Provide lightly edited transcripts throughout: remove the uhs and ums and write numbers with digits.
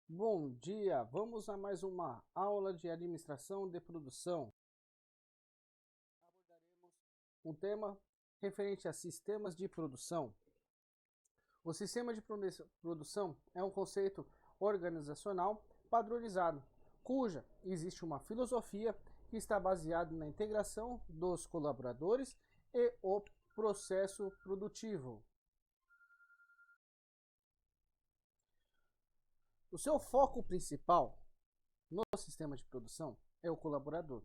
Bom dia, vamos a mais uma aula de administração de produção. Abordaremos um tema referente a sistemas de produção. O sistema de produção é um conceito organizacional padronizado, cuja existe uma filosofia que está baseada na integração dos colaboradores e o processo produtivo. O seu foco principal no sistema de produção é o colaborador,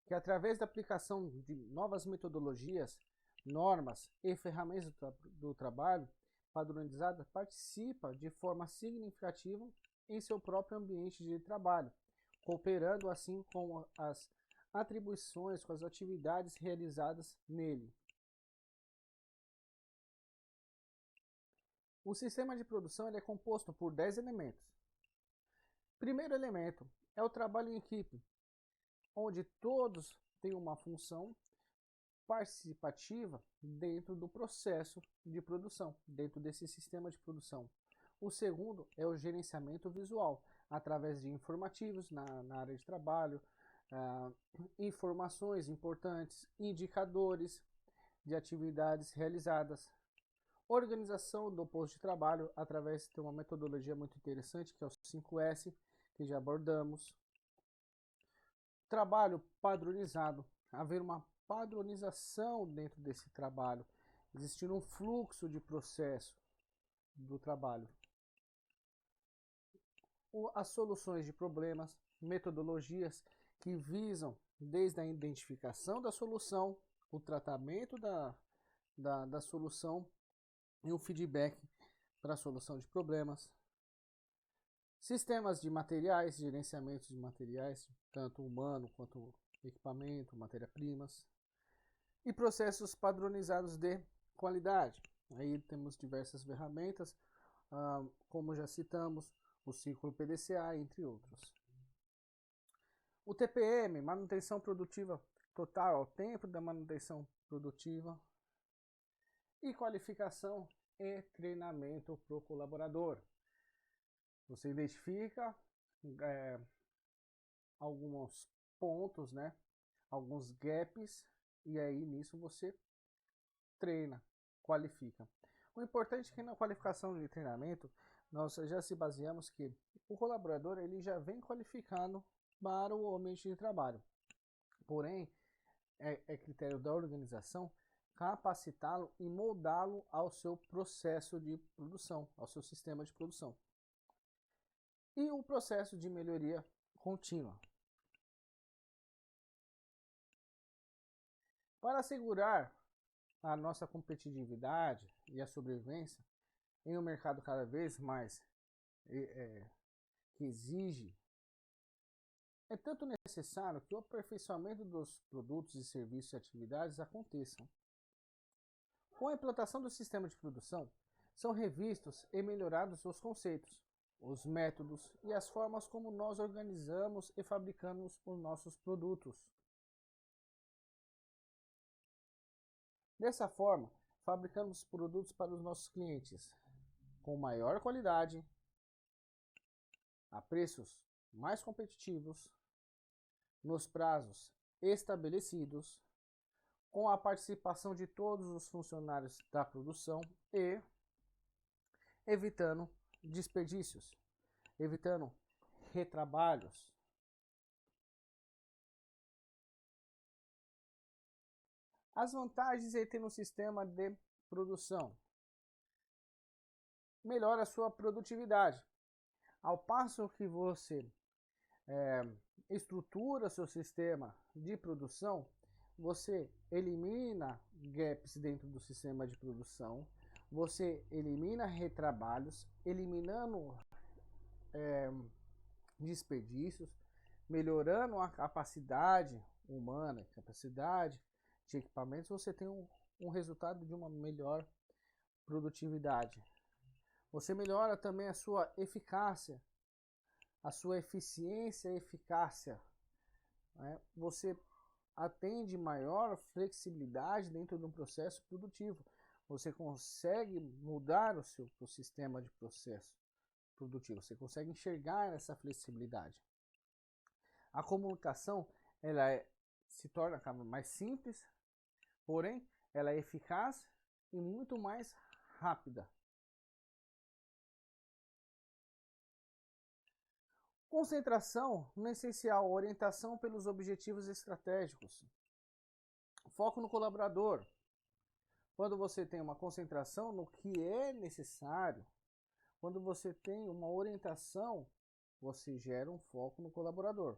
que através da aplicação de novas metodologias, normas e ferramentas do trabalho padronizada participa de forma significativa em seu próprio ambiente de trabalho, cooperando assim com as atribuições, com as atividades realizadas nele. O sistema de produção é composto por 10 elementos. Primeiro elemento é o trabalho em equipe, onde todos têm uma função participativa dentro do processo de produção, dentro desse sistema de produção. O segundo é o gerenciamento visual, através de informativos na área de trabalho, informações importantes, indicadores de atividades realizadas, organização do posto de trabalho, através de uma metodologia muito interessante, que é o 5S, que já abordamos. Trabalho padronizado, haver uma padronização dentro desse trabalho, existir um fluxo de processo do trabalho. As soluções de problemas, metodologias que visam desde a identificação da solução, o tratamento da solução e o feedback para a solução de problemas. Sistemas de materiais, gerenciamento de materiais, tanto humano quanto equipamento, matéria-primas. E processos padronizados de qualidade. Aí temos diversas ferramentas, como já citamos, o ciclo PDCA, entre outros. O TPM, manutenção produtiva total, o tempo da manutenção produtiva. E qualificação e treinamento para o colaborador. Você identifica alguns pontos, né? Alguns gaps, e aí nisso você treina, qualifica. O importante é que na qualificação de treinamento, nós já se baseamos que o colaborador ele já vem qualificado para o ambiente de trabalho. Porém, é critério da organização capacitá-lo e moldá-lo ao seu processo de produção, ao seu sistema de produção. E o processo de melhoria contínua. Para assegurar a nossa competitividade e a sobrevivência em um mercado cada vez mais que exige, é tanto necessário que o aperfeiçoamento dos produtos e serviços e atividades aconteçam. Com a implantação do sistema de produção, são revistos e melhorados os conceitos, os métodos e as formas como nós organizamos e fabricamos os nossos produtos. Dessa forma, fabricamos produtos para os nossos clientes com maior qualidade, a preços mais competitivos, nos prazos estabelecidos, com a participação de todos os funcionários da produção e evitando desperdícios, evitando retrabalhos. As vantagens de ter um sistema de produção: melhora a sua produtividade. Ao passo que você estrutura seu sistema de produção, você elimina gaps dentro do sistema de produção, você elimina retrabalhos, eliminando desperdícios, melhorando a capacidade humana, capacidade de equipamentos, você tem um resultado de uma melhor produtividade. Você melhora também a sua eficácia, a sua eficiência e eficácia. Né? Você atende maior flexibilidade dentro de um processo produtivo. Você consegue mudar o seu sistema de processo produtivo. Você consegue enxergar essa flexibilidade. A comunicação se torna mais simples, porém ela é eficaz e muito mais rápida. Concentração no essencial, orientação pelos objetivos estratégicos. Foco no colaborador. Quando você tem uma concentração no que é necessário, quando você tem uma orientação, você gera um foco no colaborador.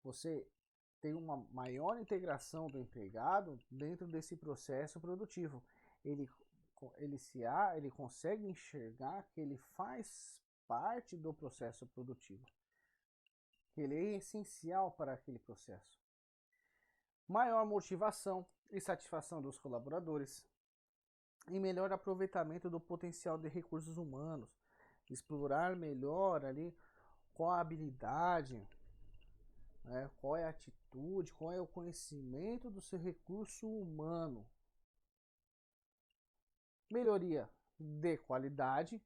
Você tem uma maior integração do empregado dentro desse processo produtivo. Ele consegue enxergar que ele faz parte do processo produtivo, que ele é essencial para aquele processo. Maior motivação e satisfação dos colaboradores e melhor aproveitamento do potencial de recursos humanos, explorar melhor ali qual a habilidade, né, qual é a atitude, qual é o conhecimento do seu recurso humano. Melhoria de qualidade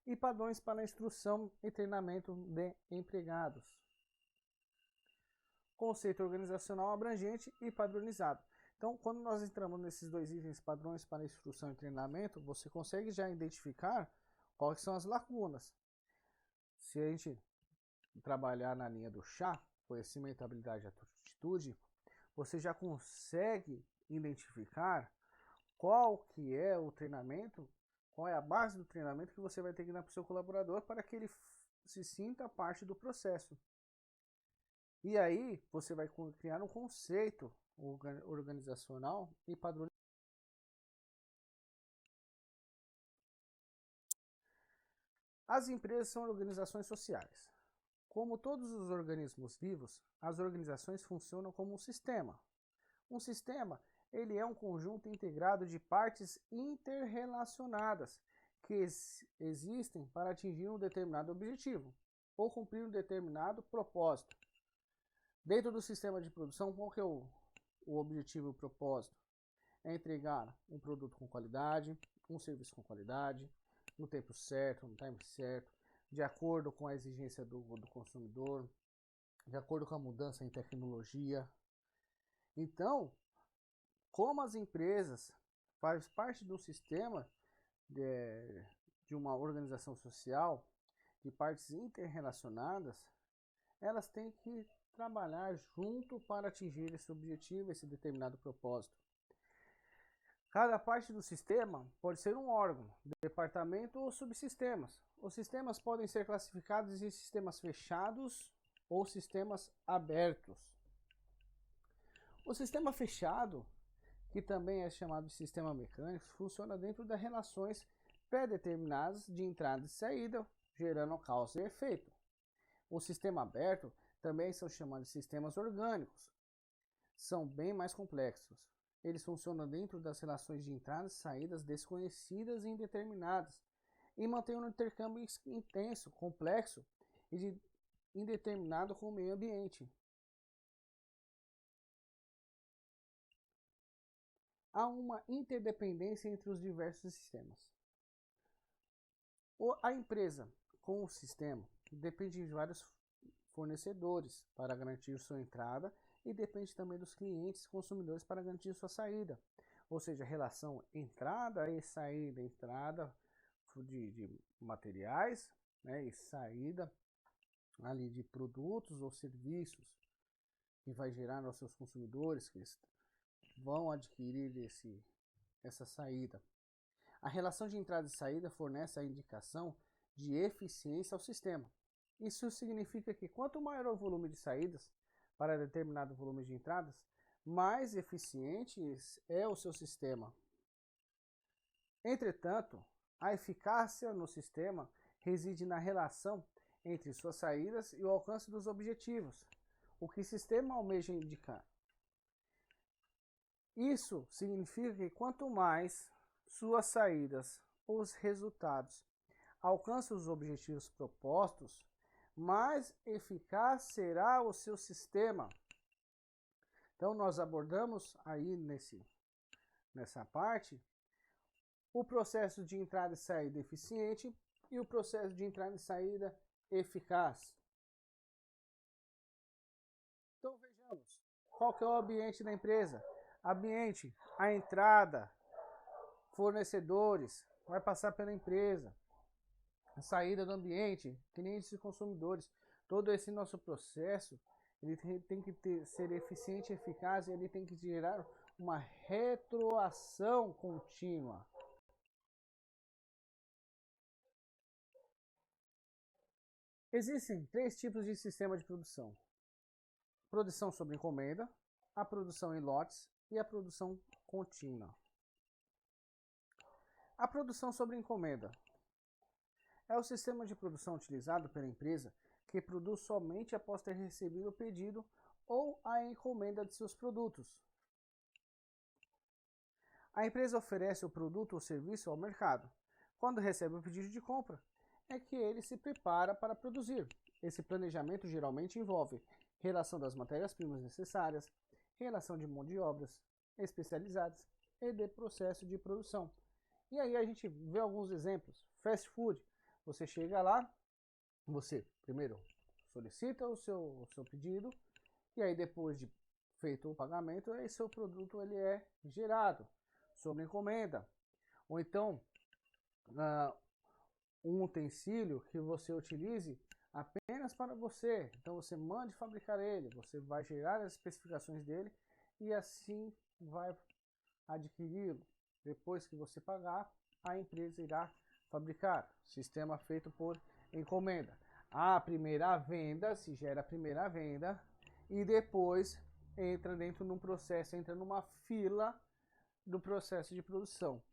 e padrões para a instrução e treinamento de empregados. Conceito organizacional abrangente e padronizado. Então, quando nós entramos nesses dois itens, padrões para instrução e treinamento, você consegue já identificar quais são as lacunas. Se a gente trabalhar na linha do chá, conhecimento, habilidade e atitude, você já consegue identificar qual que é o treinamento, qual é a base do treinamento que você vai ter que dar para o seu colaborador para que ele se sinta parte do processo. E aí você vai criar um conceito organizacional e padronizado. As empresas são organizações sociais. Como todos os organismos vivos, as organizações funcionam como um sistema. Um sistema, ele é um conjunto integrado de partes interrelacionadas que existem para atingir um determinado objetivo ou cumprir um determinado propósito. Dentro do sistema de produção, qual que é o objetivo e o propósito? É entregar um produto com qualidade, um serviço com qualidade, no tempo certo, no time certo, de acordo com a exigência do consumidor, de acordo com a mudança em tecnologia. Então, como as empresas fazem parte do sistema de uma organização social, de partes interrelacionadas, elas têm que trabalhar junto para atingir esse objetivo, esse determinado propósito. Cada parte do sistema pode ser um órgão, departamento ou subsistemas. Os sistemas podem ser classificados em sistemas fechados ou sistemas abertos. O sistema fechado, que também é chamado de sistema mecânico, funciona dentro das relações pré-determinadas de entrada e saída, gerando causa e efeito. O sistema aberto também são chamados de sistemas orgânicos. São bem mais complexos. Eles funcionam dentro das relações de entradas e saídas desconhecidas e indeterminadas e mantêm um intercâmbio intenso, complexo e indeterminado com o meio ambiente. Há uma interdependência entre os diversos sistemas. A empresa com o sistema depende de vários fornecedores para garantir sua entrada e depende também dos clientes e consumidores para garantir sua saída. Ou seja, a relação entrada e saída, entrada de materiais, né, e saída ali de produtos ou serviços que vai gerar nos seus consumidores que vão adquirir essa saída. A relação de entrada e saída fornece a indicação de eficiência ao sistema. Isso significa que quanto maior o volume de saídas para determinado volume de entradas, mais eficiente é o seu sistema. Entretanto, a eficácia no sistema reside na relação entre suas saídas e o alcance dos objetivos, o que o sistema almeja indicar. Isso significa que quanto mais suas saídas, os resultados, alcançam os objetivos propostos, mais eficaz será o seu sistema. Então, nós abordamos aí nessa parte o processo de entrada e saída eficiente e o processo de entrada e saída eficaz. Então vejamos, qual que é o ambiente da empresa? Ambiente, a entrada, fornecedores, vai passar pela empresa, a saída do ambiente, clientes e consumidores. Todo esse nosso processo, ele tem que ser eficiente e eficaz, e ele tem que gerar uma retroação contínua. Existem 3 tipos de sistema de produção: produção sob encomenda, a produção em lotes e a produção contínua. A produção sob encomenda é o sistema de produção utilizado pela empresa que produz somente após ter recebido o pedido ou a encomenda de seus produtos. A empresa oferece o produto ou serviço ao mercado. Quando recebe o pedido de compra, é que ele se prepara para produzir. Esse planejamento geralmente envolve relação das matérias-primas necessárias, relação de mão de obras especializadas e de processo de produção. E aí a gente vê alguns exemplos. Fast food. Você chega lá, você primeiro solicita o seu pedido, e aí depois de feito o pagamento, aí seu produto ele é gerado sob encomenda. Ou então, um utensílio que você utilize apenas para você. Então você mande fabricar ele, você vai gerar as especificações dele e assim vai adquiri-lo. Depois que você pagar, a empresa irá fabricar. Sistema feito por encomenda. A primeira venda, se gera a primeira venda, e depois entra dentro de um processo, entra numa fila do processo de produção.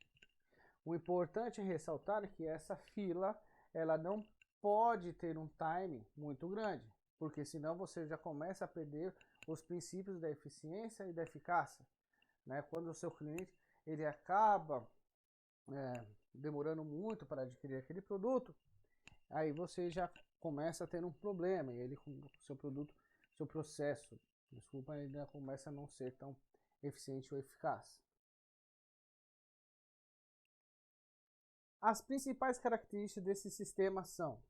O importante é ressaltar que essa fila, ela não pode ter um time muito grande, porque senão você já começa a perder os princípios da eficiência e da eficácia, né? Quando o seu cliente ele acaba demorando muito para adquirir aquele produto, aí você já começa a ter um problema, e ele com o seu produto, seu processo, desculpa, ainda começa a não ser tão eficiente ou eficaz. As principais características desse sistema são: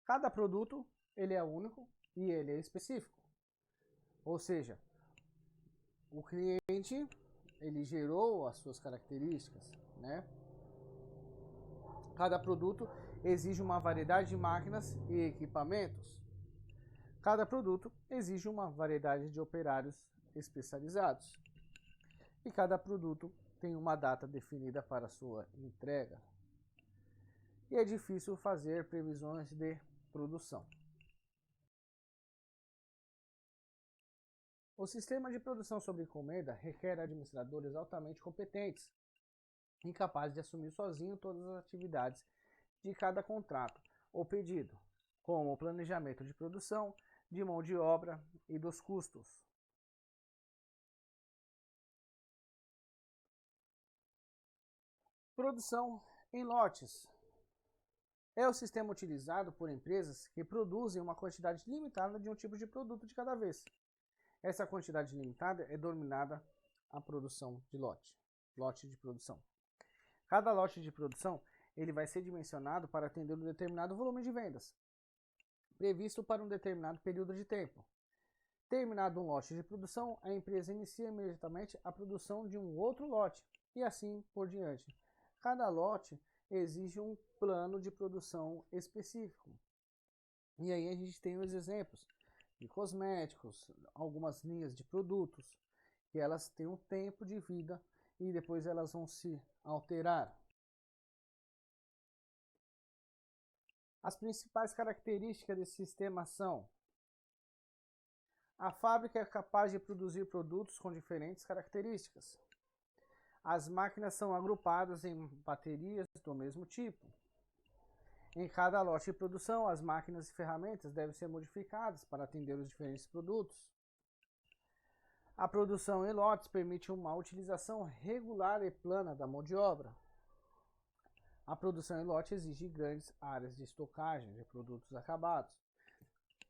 cada produto ele é único e ele é específico. Ou seja, o cliente ele gerou as suas características, né? Cada produto exige uma variedade de máquinas e equipamentos. Cada produto exige uma variedade de operários especializados. E cada produto tem uma data definida para sua entrega. E é difícil fazer previsões de produção. O sistema de produção sob encomenda requer administradores altamente competentes, incapazes de assumir sozinho todas as atividades de cada contrato ou pedido, como o planejamento de produção, de mão de obra e dos custos. Produção em lotes é o sistema utilizado por empresas que produzem uma quantidade limitada de um tipo de produto de cada vez. Essa quantidade limitada é denominada a produção de lote de produção. Cada lote de produção ele vai ser dimensionado para atender um determinado volume de vendas, previsto para um determinado período de tempo. Terminado um lote de produção, a empresa inicia imediatamente a produção de um outro lote, e assim por diante. Cada lote exige um plano de produção específico. E aí a gente tem os exemplos de cosméticos, algumas linhas de produtos, que elas têm um tempo de vida e depois elas vão se alterar. As principais características desse sistema são: a fábrica é capaz de produzir produtos com diferentes características. As máquinas são agrupadas em baterias do mesmo tipo. Em cada lote de produção, as máquinas e ferramentas devem ser modificadas para atender os diferentes produtos. A produção em lotes permite uma utilização regular e plana da mão de obra. A produção em lote exige grandes áreas de estocagem de produtos acabados,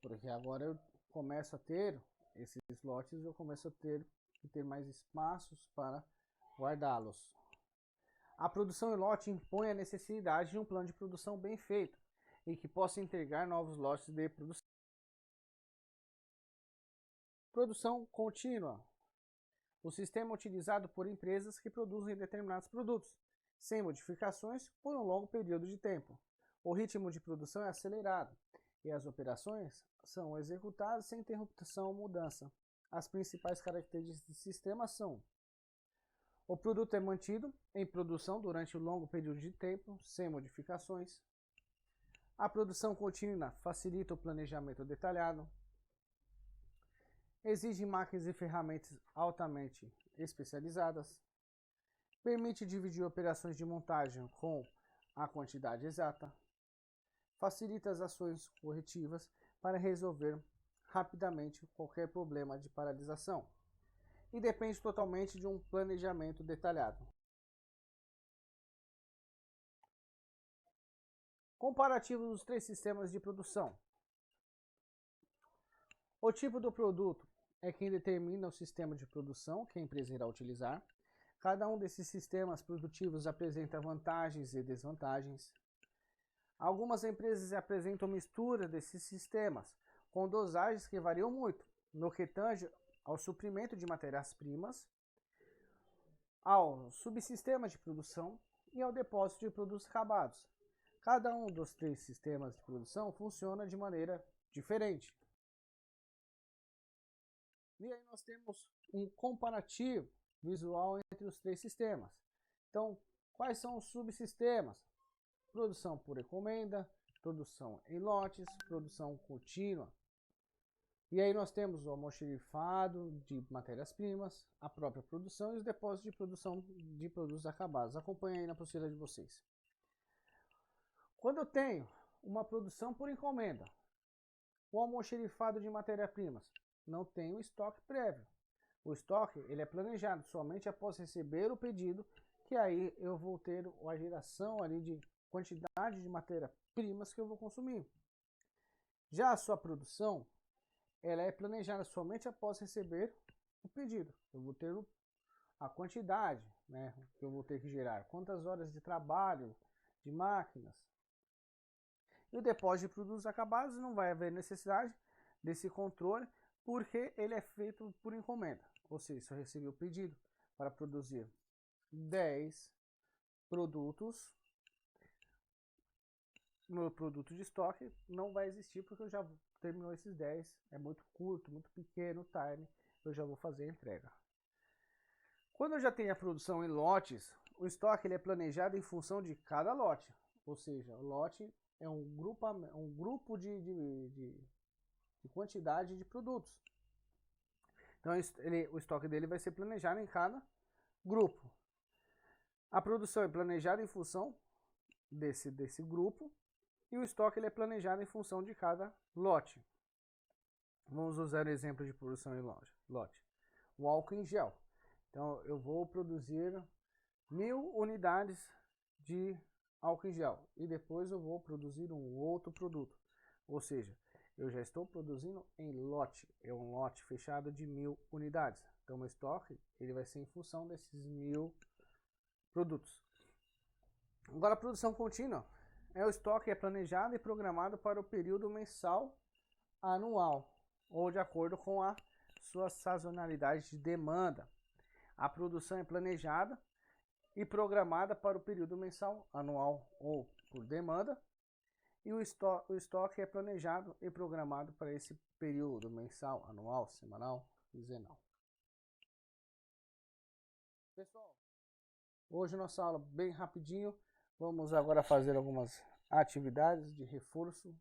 porque agora eu começo a ter esses lotes, eu começo a ter mais espaços para guardá-los. A produção em lote impõe a necessidade de um plano de produção bem feito e que possa integrar novos lotes de produção. Produção contínua. O sistema é utilizado por empresas que produzem determinados produtos, sem modificações, por um longo período de tempo. O ritmo de produção é acelerado e as operações são executadas sem interrupção ou mudança. As principais características do sistema são: o produto é mantido em produção durante um longo período de tempo, sem modificações. A produção contínua facilita o planejamento detalhado. Exige máquinas e ferramentas altamente especializadas. Permite dividir operações de montagem com a quantidade exata. Facilita as ações corretivas para resolver rapidamente qualquer problema de paralisação. E depende totalmente de um planejamento detalhado. Comparativo dos três sistemas de produção. O tipo do produto é quem determina o sistema de produção que a empresa irá utilizar. Cada um desses sistemas produtivos apresenta vantagens e desvantagens. Algumas empresas apresentam mistura desses sistemas, com dosagens que variam muito, no que tange ao suprimento de matérias-primas, ao subsistema de produção e ao depósito de produtos acabados. Cada um dos três sistemas de produção funciona de maneira diferente. E aí nós temos um comparativo visual entre os três sistemas. Então, quais são os subsistemas? Produção por encomenda, produção em lotes, produção contínua. E aí nós temos o almoxarifado de matérias-primas, a própria produção e os depósitos de produção de produtos acabados. Acompanhe aí na apostila de vocês. Quando eu tenho uma produção por encomenda, o almoxarifado de matérias-primas, não tem um estoque prévio. O estoque ele é planejado somente após receber o pedido, que aí eu vou ter a geração ali de quantidade de matérias-primas que eu vou consumir. Já a sua produção, ela é planejada somente após receber o pedido. Eu vou ter a quantidade, né, que eu vou ter que gerar, quantas horas de trabalho, de máquinas. E o depósito de produtos acabados não vai haver necessidade desse controle, porque ele é feito por encomenda. Ou seja, se eu receber o pedido para produzir 10 produtos, no produto de estoque não vai existir, porque eu já terminou esses 10, é muito curto, muito pequeno o time, eu já vou fazer a entrega. Quando eu já tenho a produção em lotes, o estoque ele é planejado em função de cada lote, ou seja, o lote é um grupo de quantidade de produtos. Então o estoque dele vai ser planejado em cada grupo. A produção é planejada em função desse grupo e o estoque ele é planejado em função de cada lote. Vamos usar o exemplo de produção em lote. O álcool em gel. Então eu vou produzir 1000 unidades de álcool em gel e depois eu vou produzir um outro produto. Ou seja, eu já estou produzindo em lote, é um lote fechado de 1000 unidades. Então o estoque ele vai ser em função desses 1000 produtos. Agora a produção contínua é o estoque é planejado e programado para o período mensal, anual ou de acordo com a sua sazonalidade de demanda. A produção é planejada e programada para o período mensal, anual ou por demanda. E o estoque é planejado e programado para esse período mensal, anual, semanal, quinzenal. Pessoal, hoje nossa aula bem rapidinho. Vamos agora fazer algumas atividades de reforço.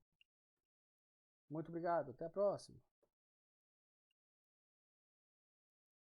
Muito obrigado, até a próxima.